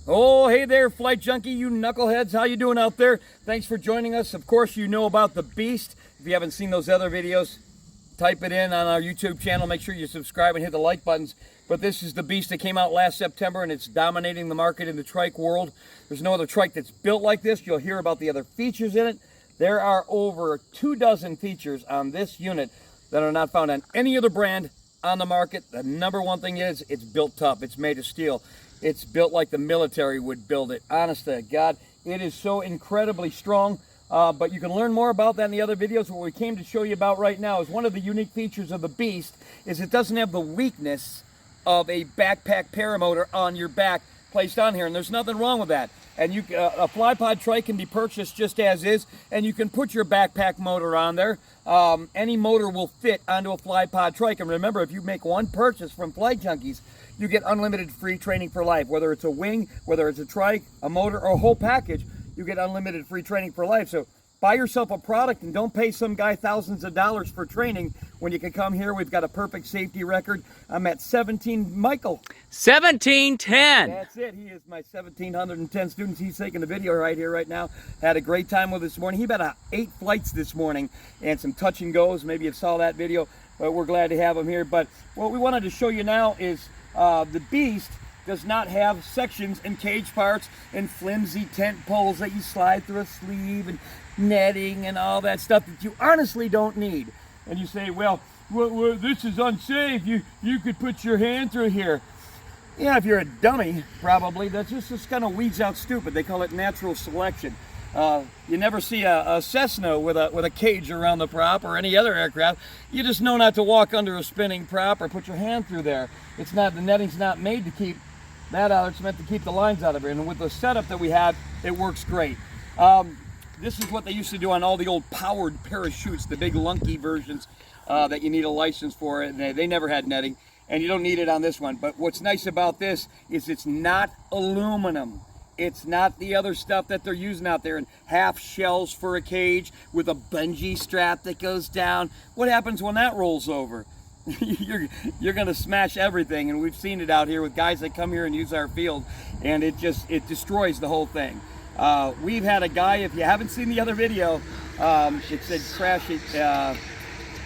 Oh, hey there, Flight Junkie, you knuckleheads. How you doing out there? Thanks for joining us. Of course, you know about the Beast. If you haven't seen those other videos, type it in on our YouTube channel. Make sure you subscribe and hit the like buttons. But this is the Beast that came out last September, and it's dominating the market in the trike world. There's no other trike that's built like this. You'll hear about the other features in it. There are over 24 features on this unit that are not found on any other brand on the market. The number one thing is it's built tough. It's made of steel. It's built like the military would build it. Honest to God, it is so incredibly strong. But you can learn more about that in the other videos. What we came to show you about right now is one of the unique features of the Beast is it doesn't have the weakness of a backpack paramotor on your back placed on here, and there's nothing wrong with that. And you, a fly pod trike can be purchased just as is, and you can put your backpack motor on there. Any motor will fit onto a fly pod trike. And remember, if you make one purchase from Flight Junkies, you get unlimited free training for life. Whether it's a wing, whether it's a trike, a motor, or a whole package, you get unlimited free training for life. So buy yourself a product and don't pay some guy thousands of dollars for training when you can come here. We've got a perfect safety record. I'm at 1710. That's it. He is my 1710 students. He's taking the video right here, right now. Had a great time with us this morning. He had 8 flights this morning and some touch and goes. Maybe you saw that video, but we're glad to have him here. But what we wanted to show you now is the Beast does not have sections and cage parts and flimsy tent poles that you slide through a sleeve and netting and all that stuff that you honestly don't need. And you say, well, this is unsafe. You could put your hand through here. Yeah, if you're a dummy, probably. That's just kind of weeds out stupid. They call it natural selection. You never see a Cessna with a cage around the prop or any other aircraft. You just know not to walk under a spinning prop or put your hand through there. It's not, the netting's not made to keep that out. It's meant to keep the lines out of it. And with the setup that we have, it works great. This is what they used to do on all the old powered parachutes, the big lunky versions that you need a license for. And they never had netting, and you don't need it on this one. But what's nice about this is it's not aluminum. It's not the other stuff that they're using out there, and half shells for a cage with a bungee strap that goes down. What happens when that rolls over? you're going to smash everything, and we've seen it out here with guys that come here and use our field, and it destroys the whole thing. We've had a guy, if you haven't seen the other video, it said crash it,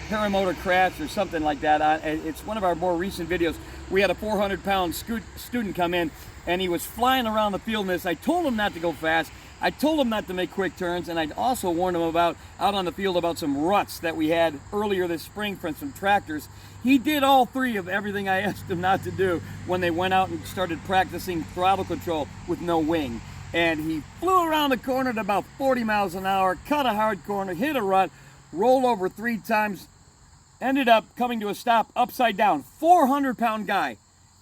paramotor crash or something like that. It's one of our more recent videos. We had a 400-pound student come in, and he was flying around the field in this. I told him not to go fast. I told him not to make quick turns, and I also warned him about out on the field about some ruts that we had earlier this spring from some tractors. He did all 3 of everything I asked him not to do when they went out and started practicing throttle control with no wing. And he flew around the corner at about 40 miles an hour, cut a hard corner, hit a rut, rolled over 3 times, ended up coming to a stop upside down. 400-pound guy.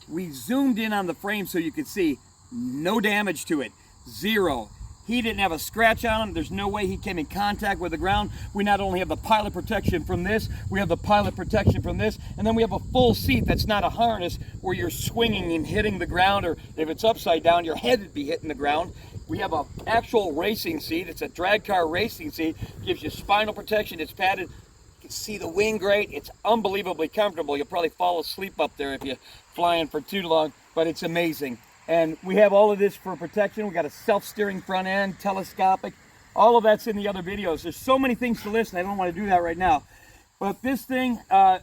We zoomed in on the frame so you could see no damage to it. 0. He didn't have a scratch on him. There's no way he came in contact with the ground. We not only have the pilot protection from this, we have the pilot protection from this, and then we have a full seat that's not a harness where you're swinging and hitting the ground, or if it's upside down, your head would be hitting the ground. We have an actual racing seat. It's a drag car racing seat. Gives you spinal protection. It's padded. You can see the wing great. It's unbelievably comfortable. You'll probably fall asleep up there if you're flying for too long, but it's amazing. And we have all of this for protection. We got a self-steering front end, telescopic. All of that's in the other videos. There's so many things to list, and I don't want to do that right now. But this thing, and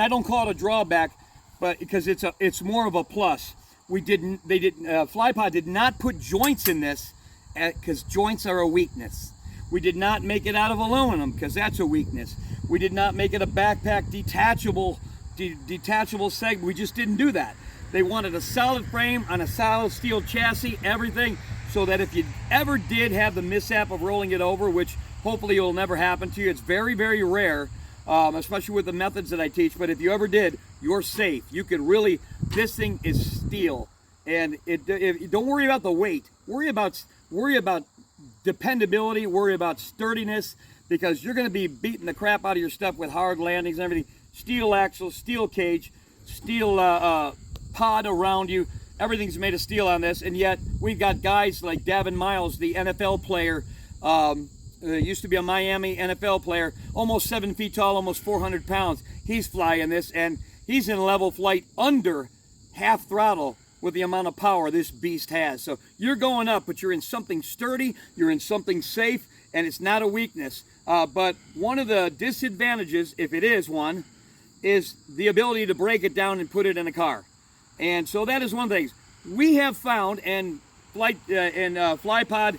I don't call it a drawback, but because it's more of a plus. FlyPod did not put joints in this because joints are a weakness. We did not make it out of aluminum because that's a weakness. We did not make it a backpack detachable segment. We just didn't do that. They wanted a solid frame on a solid steel chassis, everything, so that if you ever did have the mishap of rolling it over, which hopefully will never happen to you, it's very, very rare, especially with the methods that I teach, but if you ever did, you're safe. You could really, this thing is steel, and don't worry about the weight. Worry about dependability, worry about sturdiness, because you're going to be beating the crap out of your stuff with hard landings and everything. Steel axle, steel cage, steel pod around you. Everything's made of steel on this, and yet we've got guys like Davin Miles, the NFL player, used to be a Miami NFL player, almost 7 feet tall, almost 400 pounds. He's flying this, and he's in level flight under half throttle with the amount of power this beast has. So you're going up, but you're in something sturdy, you're in something safe, and it's not a weakness. But one of the disadvantages, if it is one, is the ability to break it down and put it in a car. And so that is one of the things we have found, and FlyPod,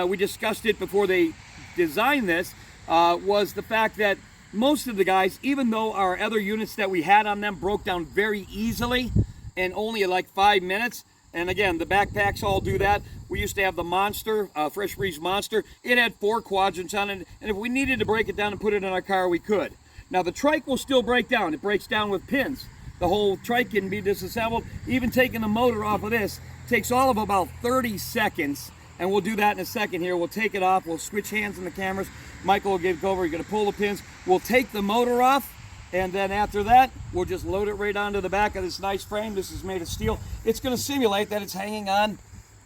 we discussed it before they designed this, was the fact that most of the guys, even though our other units that we had on them broke down very easily and only like 5 minutes, and again, the backpacks all do that. We used to have the Monster, Fresh Breeze Monster. It had 4 quadrants on it, and if we needed to break it down and put it in our car, we could. Now the trike will still break down. It breaks down with pins. The whole trike can be disassembled. Even taking the motor off of this takes all of about 30 seconds, and we'll do that in a second here. We'll take it off. We'll switch hands on the cameras. Michael will give over. You're going to pull the pins. We'll take the motor off, and then after that, we'll just load it right onto the back of this nice frame. This is made of steel. It's going to simulate that it's hanging on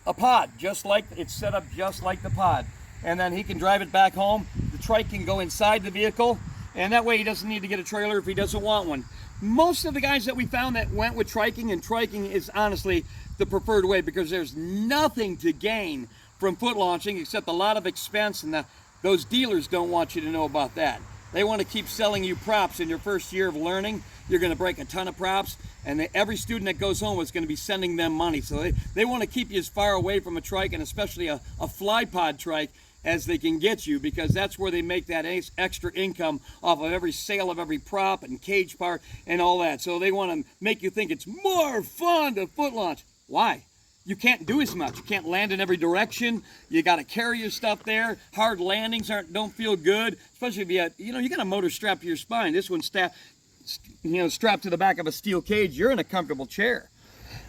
a pod, just like it's set up just like the pod. And then he can drive it back home. The trike can go inside the vehicle, and that way he doesn't need to get a trailer if he doesn't want one. Most of the guys that we found that went with triking, and triking is honestly the preferred way because there's nothing to gain from foot launching except a lot of expense, and those dealers don't want you to know about that. They want to keep selling you props in your first year of learning. You're going to break a ton of props, and every student that goes home is going to be sending them money. So they want to keep you as far away from a trike, and especially a FlyPod trike, as they can get you, because that's where they make that extra income off of every sale of every prop and cage part and all that. So they want to make you think it's more fun to foot launch. Why? You can't do as much. You can't land in every direction. You got to carry your stuff there. Hard landings don't feel good, especially if you got a motor strapped to your spine. This one's strapped to the back of a steel cage. You're in a comfortable chair.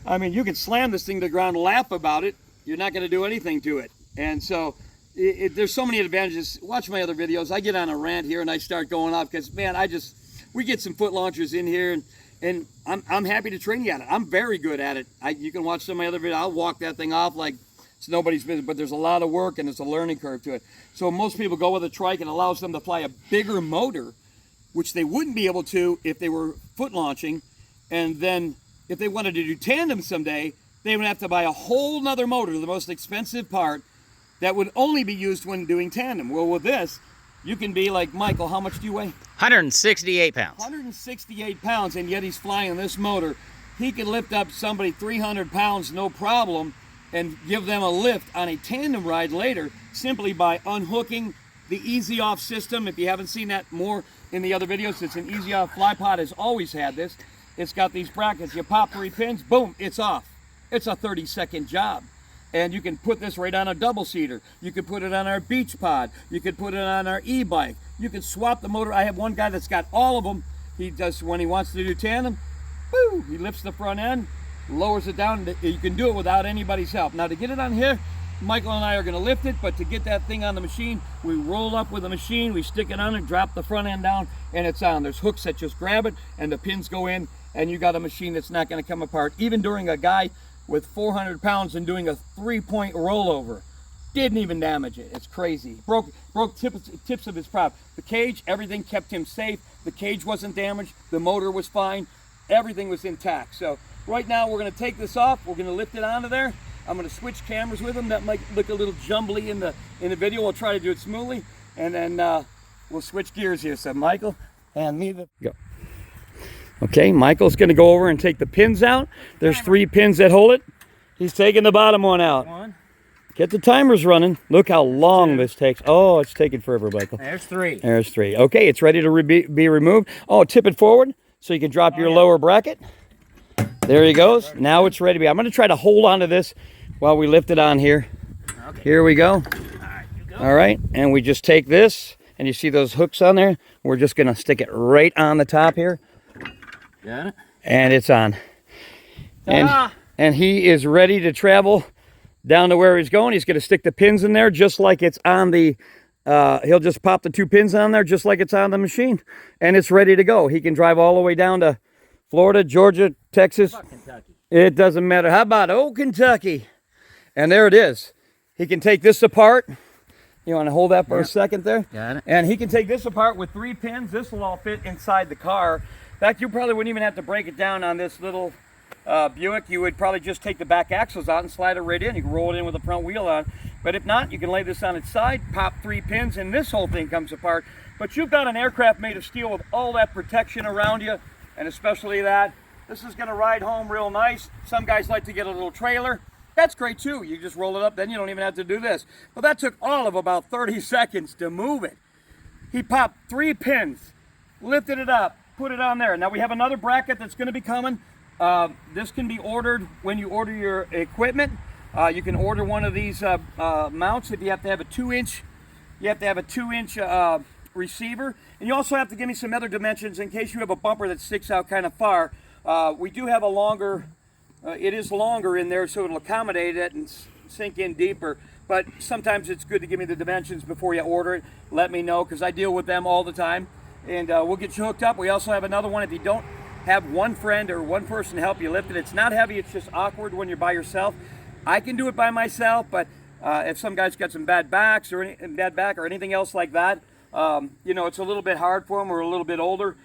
I mean, you can slam this thing to the ground, laugh about it. You're not going to do anything to it. And so there's so many advantages. Watch my other videos. I get on a rant here and I start going off because, man, we get some foot launchers in here, and I'm happy to train you at it. I'm very good at it. You can watch some of my other videos. I'll walk that thing off like it's nobody's business, but there's a lot of work and there's a learning curve to it. So most people go with a trike, and allows them to fly a bigger motor, which they wouldn't be able to if they were foot launching. And then if they wanted to do tandem someday, they would have to buy a whole nother motor, the most expensive part, that would only be used when doing tandem. Well, with this, you can be like Michael. How much do you weigh? 168 pounds. 168 pounds, and yet he's flying this motor. He can lift up somebody 300 pounds, no problem, and give them a lift on a tandem ride later simply by unhooking the Easy Off system. If you haven't seen that more in the other videos, it's an Easy Off. FlyPod has always had this. It's got these brackets. You pop 3 pins, boom, it's off. It's a 30-second job. And you can put this right on a double-seater. You could put it on our beach pod. You could put it on our e-bike. You can swap the motor. I have one guy that's got all of them. He does, when he wants to do tandem, woo, he lifts the front end, lowers it down. You can do it without anybody's help. Now, to get it on here, Michael and I are going to lift it, but to get that thing on the machine, we roll up with the machine, we stick it on it, drop the front end down, and it's on. There's hooks that just grab it, and the pins go in, and you got a machine that's not going to come apart. Even during a guy with 400 pounds and doing a 3-point rollover, didn't even damage it. It's crazy. Broke tips of his prop. The cage, everything kept him safe. The cage wasn't damaged. The motor was fine. Everything was intact. So right now we're going to take this off. We're going to lift it onto there. I'm going to switch cameras with him. That might look a little jumbly in the video. We'll try to do it smoothly, and then we'll switch gears here. So Michael, hand me the go. Okay, Michael's going to go over and take the pins out. There's 3 pins that hold it. He's taking the bottom one out. Get the timers running. Look how long this takes. Oh, it's taking forever, Michael. There's 3. There's 3. Okay, it's ready to be removed. Oh, tip it forward so you can drop your lower bracket. There he goes. Now it's ready to be. I'm going to try to hold on to this while we lift it on here. Okay. Here we go. All right, and we just take this, and you see those hooks on there? We're just going to stick it right on the top here. Got it. And it's on. And he is ready to travel down to where he's going. He's going to stick the pins in there just like it's on the, he'll just pop the 2 pins on there just like it's on the machine. And it's ready to go. He can drive all the way down to Florida, Georgia, Texas. Kentucky. It doesn't matter. How about old Kentucky? And there it is. He can take this apart. You want to hold that for a second there? Got it. And he can take this apart with 3 pins. This will all fit inside the car. In fact, you probably wouldn't even have to break it down on this little Buick, you would probably just take the back axles out and slide it right in. You can roll it in with the front wheel on. But if not, you can lay this on its side, pop 3 pins, and this whole thing comes apart. But you've got an aircraft made of steel with all that protection around you, and especially that. This is going to ride home real nice. Some guys like to get a little trailer. That's great too. You just roll it up, then you don't even have to do this. But that took all of about 30 seconds to move it. He popped 3 pins, lifted it up, put it on there. Now we have another bracket that's going to be coming. This can be ordered when you order your equipment. You can order one of these mounts if you have to have a 2-inch. You have to have a 2-inch receiver, and you also have to give me some other dimensions in case you have a bumper that sticks out kind of far. We do have a longer. It is longer in there, so it'll accommodate it and sink in deeper. But sometimes it's good to give me the dimensions before you order it. Let me know, because I deal with them all the time, and we'll get you hooked up. We also have another one if you don't have one friend or one person to help you lift it. It's not heavy, it's just awkward when you're by yourself. I can do it by myself, but if some guy's got some bad back or anything else like that, it's a little bit hard for them or a little bit older.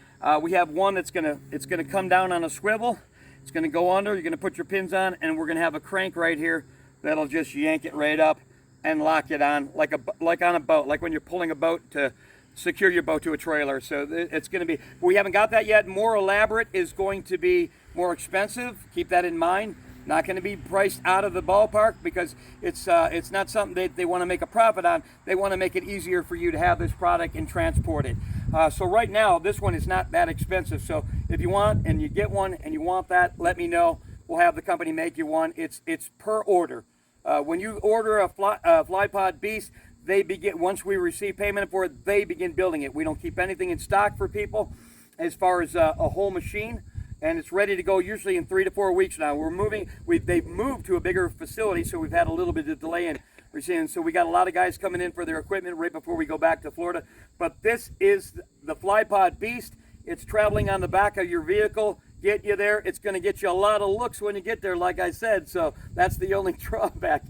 We have one that's gonna come down on a swivel. It's gonna go under. You're gonna put your pins on, and we're gonna have a crank right here that'll just yank it right up and lock it on like on a boat, like when you're pulling a boat to secure your boat to a trailer. So it's going to be, we haven't got that yet. More elaborate is going to be more expensive. Keep that in mind. Not going to be priced out of the ballpark, because it's not something they want to make a profit on. They want to make it easier for you to have this product and transport it. So right now, this one is not that expensive. So if you want and you get one and you want that, let me know. We'll have the company make you one. It's per order. When you order a FlyPod Beast, they begin, once we receive payment for it, they begin building it. We don't keep anything in stock for people as far as a whole machine, and it's ready to go usually in 3 to 4 weeks now. They've moved to a bigger facility, so we've had a little bit of delay in receiving. So we got a lot of guys coming in for their equipment right before we go back to Florida. But this is the FlyPod Beast. It's traveling on the back of your vehicle. Get you there. It's going to get you a lot of looks when you get there, like I said. So that's the only drawback.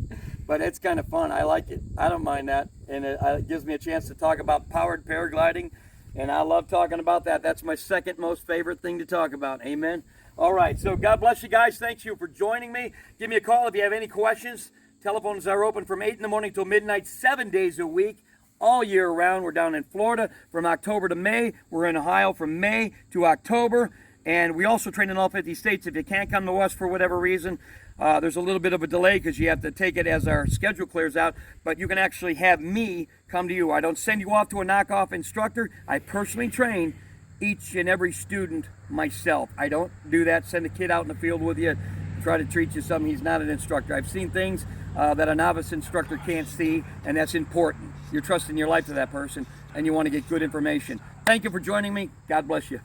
But it's kind of fun. I like it. I don't mind that. And it gives me a chance to talk about powered paragliding. And I love talking about that. That's my second most favorite thing to talk about. Amen. All right. So God bless you guys. Thank you for joining me. Give me a call if you have any questions. Telephones are open from 8 in the morning till midnight, 7 days a week, all year round. We're down in Florida from October to May. We're in Ohio from May to October. And we also train in all 50 states. If you can't come to us for whatever reason, there's a little bit of a delay because you have to take it as our schedule clears out. But you can actually have me come to you. I don't send you off to a knockoff instructor. I personally train each and every student myself. I don't do that, send a kid out in the field with you, try to treat you something. He's not an instructor. I've seen things that a novice instructor can't see, and that's important. You're trusting your life to that person, and you want to get good information. Thank you for joining me. God bless you.